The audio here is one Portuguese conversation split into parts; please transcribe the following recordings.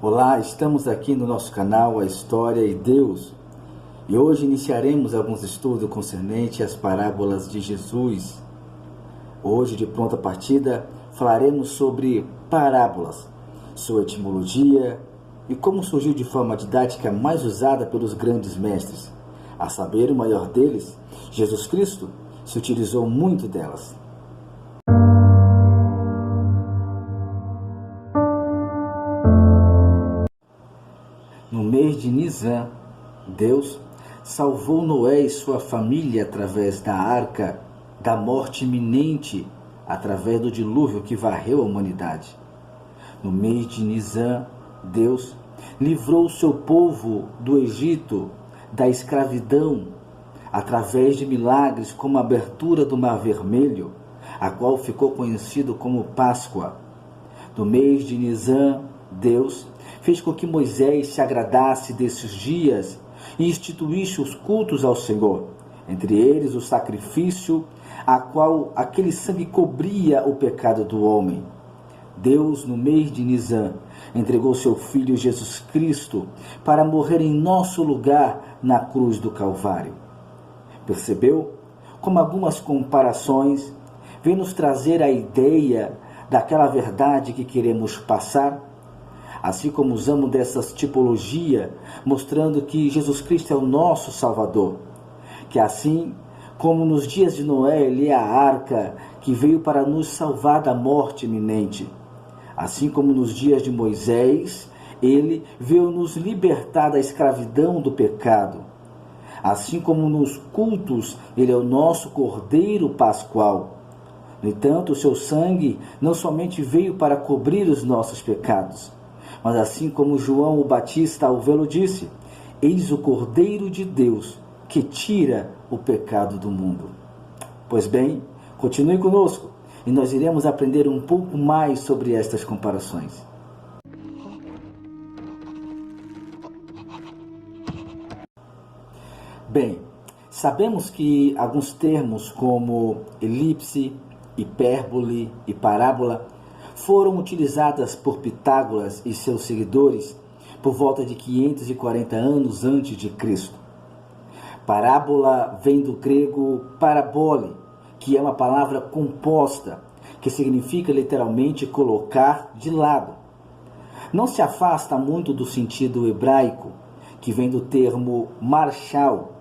Olá, estamos aqui no nosso canal A História e Deus e hoje iniciaremos alguns estudos concernentes às parábolas de Jesus. Hoje, de pronta partida, falaremos sobre parábolas, sua etimologia e como surgiu de forma didática mais usada pelos grandes mestres. A saber, o maior deles, Jesus Cristo, se utilizou muito delas. No mês de Nisan, Deus salvou Noé e sua família através da arca da morte iminente, através do dilúvio que varreu a humanidade. No mês de Nisan, Deus livrou o seu povo do Egito, da escravidão, através de milagres como a abertura do Mar Vermelho, a qual ficou conhecido como Páscoa. No mês de Nisan, Deus fez com que Moisés se agradasse desses dias e instituísse os cultos ao Senhor, entre eles o sacrifício, a qual aquele sangue cobria o pecado do homem. Deus, no mês de Nisan, entregou seu Filho Jesus Cristo para morrer em nosso lugar na cruz do Calvário. Percebeu como algumas comparações vêm nos trazer a ideia daquela verdade que queremos passar? Assim como usamos dessas tipologia, mostrando que Jesus Cristo é o nosso Salvador. Que assim como nos dias de Noé, ele é a arca que veio para nos salvar da morte iminente. Assim como nos dias de Moisés, ele veio nos libertar da escravidão do pecado. Assim como nos cultos, ele é o nosso Cordeiro Pascual. No entanto, o seu sangue não somente veio para cobrir os nossos pecados, mas assim como João o Batista ao vê-lo disse: eis o Cordeiro de Deus que tira o pecado do mundo. Pois bem, continue conosco e nós iremos aprender um pouco mais sobre estas comparações. Bem, sabemos que alguns termos como elipse, hipérbole e parábola foram utilizadas por Pitágoras e seus seguidores por volta de 540 anos antes de Cristo. Parábola vem do grego parabole, que é uma palavra composta, que significa literalmente colocar de lado. Não se afasta muito do sentido hebraico, que vem do termo marshal,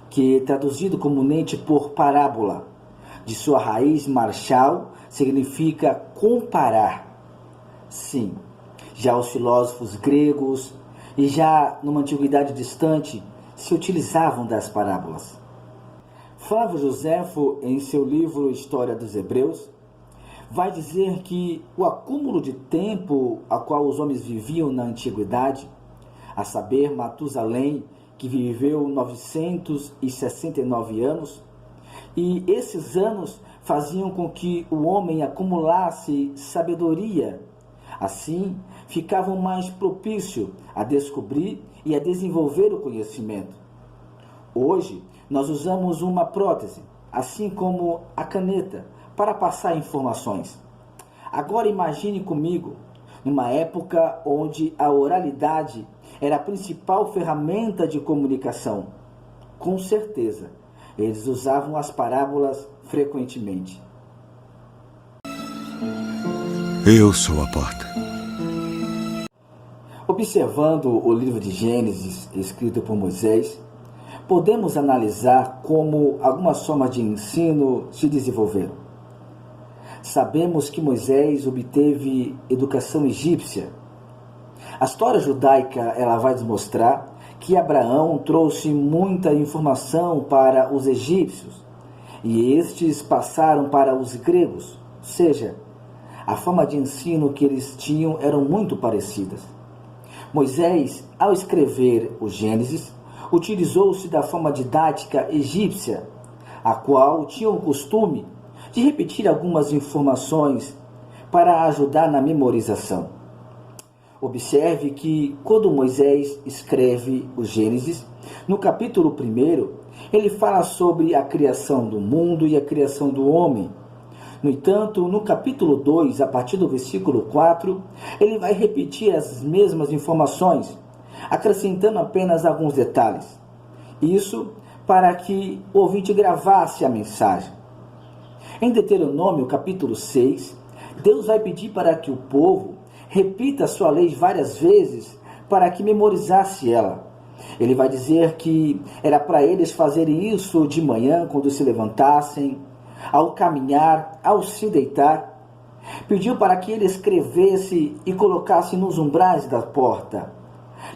que é traduzido comumente por parábola. De sua raiz, marshal significa comparar. Sim, já os filósofos gregos e já numa antiguidade distante se utilizavam das parábolas. Flávio Joséfo, em seu livro História dos Hebreus, vai dizer que o acúmulo de tempo a qual os homens viviam na antiguidade, a saber, Matusalém, que viveu 969 anos, e esses anos faziam com que o homem acumulasse sabedoria. Assim, ficavam mais propício a descobrir e a desenvolver o conhecimento. Hoje, nós usamos uma prótese, assim como a caneta, para passar informações. Agora imagine comigo, numa época onde a oralidade era a principal ferramenta de comunicação. Com certeza, eles usavam as parábolas frequentemente. Eu sou a porta. Observando o livro de Gênesis, escrito por Moisés, podemos analisar como algumas formas de ensino se desenvolveram. Sabemos que Moisés obteve educação egípcia. A história judaica ela vai nos mostrar que Abraão trouxe muita informação para os egípcios e estes passaram para os gregos, ou seja, a forma de ensino que eles tinham eram muito parecidas. Moisés, ao escrever o Gênesis, utilizou-se da forma didática egípcia, a qual tinha o costume de repetir algumas informações para ajudar na memorização. Observe que quando Moisés escreve o Gênesis, no capítulo 1, ele fala sobre a criação do mundo e a criação do homem. No entanto, no capítulo 2, a partir do versículo 4, ele vai repetir as mesmas informações, acrescentando apenas alguns detalhes. Isso para que o ouvinte gravasse a mensagem. Em Deuteronômio, capítulo 6, Deus vai pedir para que o povo repita a sua lei várias vezes para que memorizasse ela. Ele vai dizer que era para eles fazerem isso de manhã, quando se levantassem, ao caminhar, ao se deitar. Pediu para que ele escrevesse e colocasse nos umbrais da porta,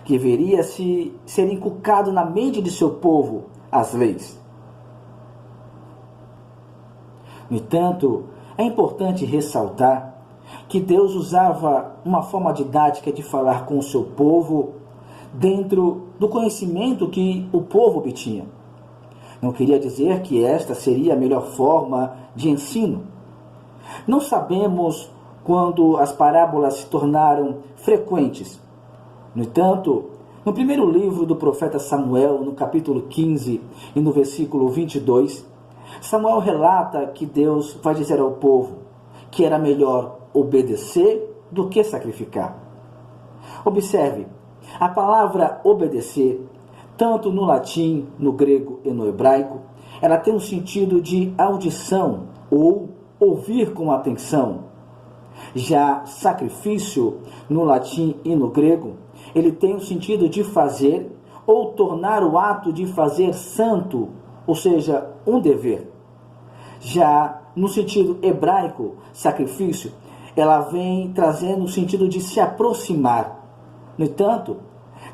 que deveria ser inculcado na mente de seu povo as leis. No entanto, é importante ressaltar que Deus usava uma forma didática de falar com o seu povo dentro do conhecimento que o povo obtinha. Não queria dizer que esta seria a melhor forma de ensino. Não sabemos quando as parábolas se tornaram frequentes. No entanto, no primeiro livro do profeta Samuel, no capítulo 15 e no versículo 22, Samuel relata que Deus vai dizer ao povo que era melhor obedecer do que sacrificar. Observe, a palavra obedecer, tanto no latim, no grego e no hebraico, ela tem um sentido de audição ou ouvir com atenção. Já sacrifício, no latim e no grego, ele tem o sentido de fazer ou tornar o ato de fazer santo, ou seja, um dever. Já no sentido hebraico, sacrifício, ela vem trazendo o sentido de se aproximar. No entanto,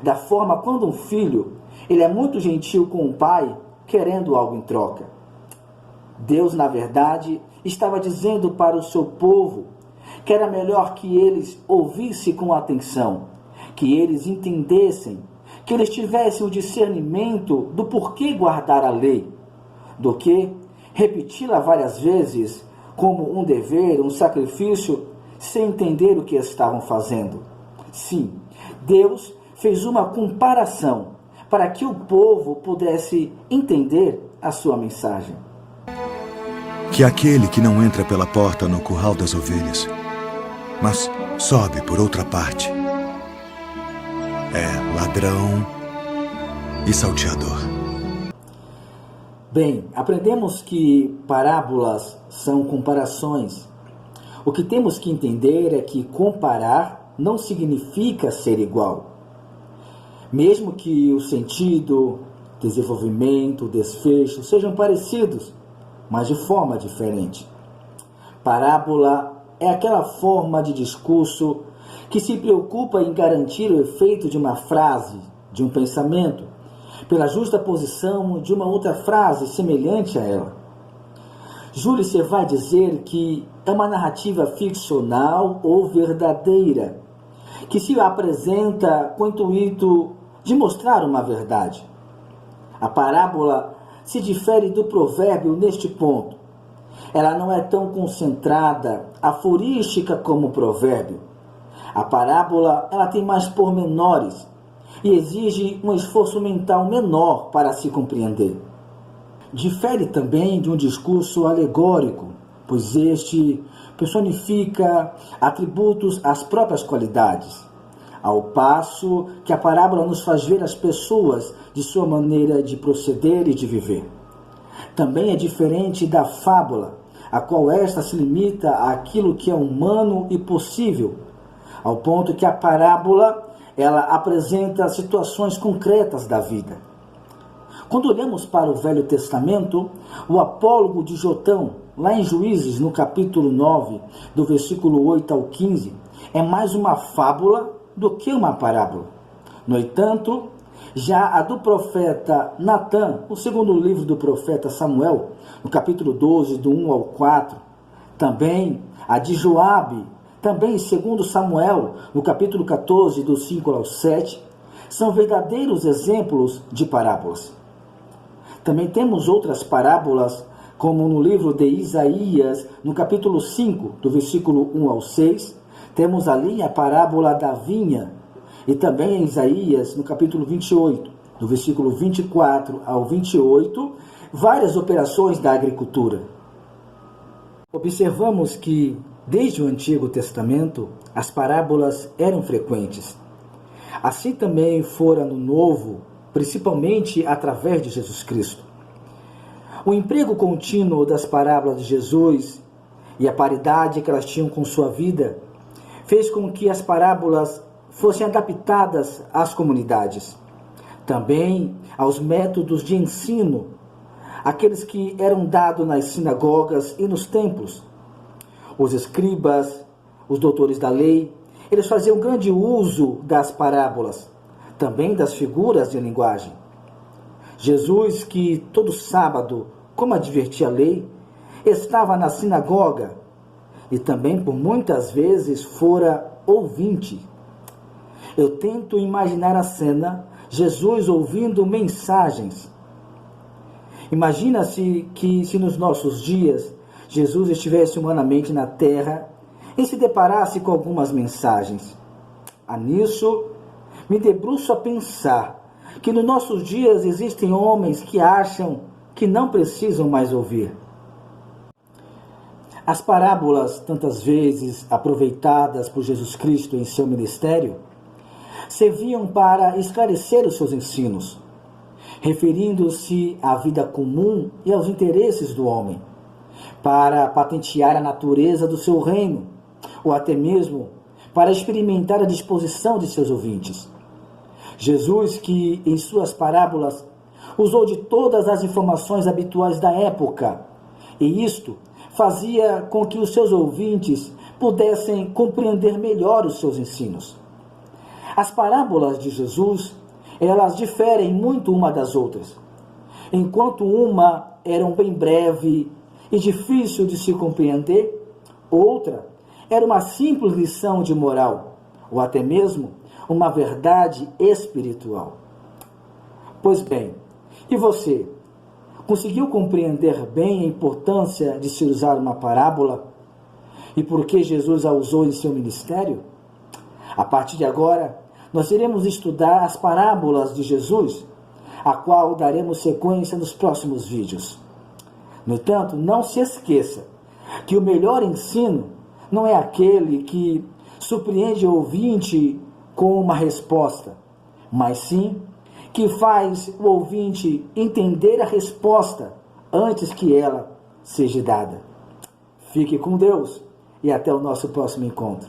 da forma quando um filho, ele é muito gentil com o pai, querendo algo em troca. Deus, na verdade, estava dizendo para o seu povo que era melhor que eles ouvissem com atenção, que eles entendessem, que eles tivessem o discernimento do porquê guardar a lei, do que repeti-la várias vezes como um dever, um sacrifício, sem entender o que estavam fazendo. Sim, Deus fez uma comparação para que o povo pudesse entender a sua mensagem. Que aquele que não entra pela porta no curral das ovelhas, mas sobe por outra parte, é ladrão e salteador. Bem, aprendemos que parábolas são comparações. O que temos que entender é que comparar não significa ser igual. Mesmo que o sentido, desenvolvimento, desfecho sejam parecidos, mas de forma diferente. Parábola é aquela forma de discurso que se preocupa em garantir o efeito de uma frase, de um pensamento, pela justa posição de uma outra frase semelhante a ela. Jules vai dizer que é uma narrativa ficcional ou verdadeira, que se apresenta com o intuito de mostrar uma verdade. A parábola se difere do provérbio neste ponto. Ela não é tão concentrada, aforística como o provérbio. A parábola ela tem mais pormenores e exige um esforço mental menor para se compreender. Difere também de um discurso alegórico, pois este personifica atributos às próprias qualidades, ao passo que a parábola nos faz ver as pessoas de sua maneira de proceder e de viver. Também é diferente da fábula, a qual esta se limita àquilo que é humano e possível, ao ponto que a parábola ela apresenta situações concretas da vida. Quando olhamos para o Velho Testamento, o apólogo de Jotão, lá em Juízes, no capítulo 9, do versículo 8 ao 15, é mais uma fábula do que uma parábola. No entanto, já a do profeta Natã, o segundo livro do profeta Samuel, no capítulo 12, do 1 ao 4, também a de Joabe, também segundo Samuel, no capítulo 14, do 5 ao 7, são verdadeiros exemplos de parábolas. Também temos outras parábolas, como no livro de Isaías, no capítulo 5, do versículo 1 ao 6, temos ali a parábola da vinha, e também em Isaías, no capítulo 28, do versículo 24 ao 28, várias operações da agricultura. Observamos que, desde o Antigo Testamento, as parábolas eram frequentes. Assim também fora no Novo, principalmente através de Jesus Cristo. O emprego contínuo das parábolas de Jesus e a paridade que elas tinham com sua vida fez com que as parábolas fossem adaptadas às comunidades, também aos métodos de ensino, aqueles que eram dados nas sinagogas e nos templos. Os escribas, os doutores da lei, eles faziam grande uso das parábolas, também das figuras de linguagem. Jesus, que todo sábado, como advertia a lei, estava na sinagoga e também por muitas vezes fora ouvinte. Eu tento imaginar a cena, Jesus ouvindo mensagens. Imagina-se que se nos nossos dias Jesus estivesse humanamente na terra e se deparasse com algumas mensagens. Nisso, me debruço a pensar que nos nossos dias existem homens que acham que não precisam mais ouvir. As parábolas, tantas vezes aproveitadas por Jesus Cristo em seu ministério, serviam para esclarecer os seus ensinos, referindo-se à vida comum e aos interesses do homem, para patentear a natureza do seu reino, ou até mesmo para experimentar a disposição de seus ouvintes. Jesus, que em suas parábolas usou de todas as informações habituais da época, e isto fazia com que os seus ouvintes pudessem compreender melhor os seus ensinos. As parábolas de Jesus, elas diferem muito uma das outras. Enquanto uma era bem breve e difícil de se compreender, outra era uma simples lição de moral, ou até mesmo uma verdade espiritual. Pois bem, e você? Conseguiu compreender bem a importância de se usar uma parábola? E por que Jesus a usou em seu ministério? A partir de agora, nós iremos estudar as parábolas de Jesus, a qual daremos sequência nos próximos vídeos. No entanto, não se esqueça que o melhor ensino não é aquele que surpreende o ouvinte com uma resposta, mas sim que faz o ouvinte entender a resposta antes que ela seja dada. Fique com Deus e até o nosso próximo encontro.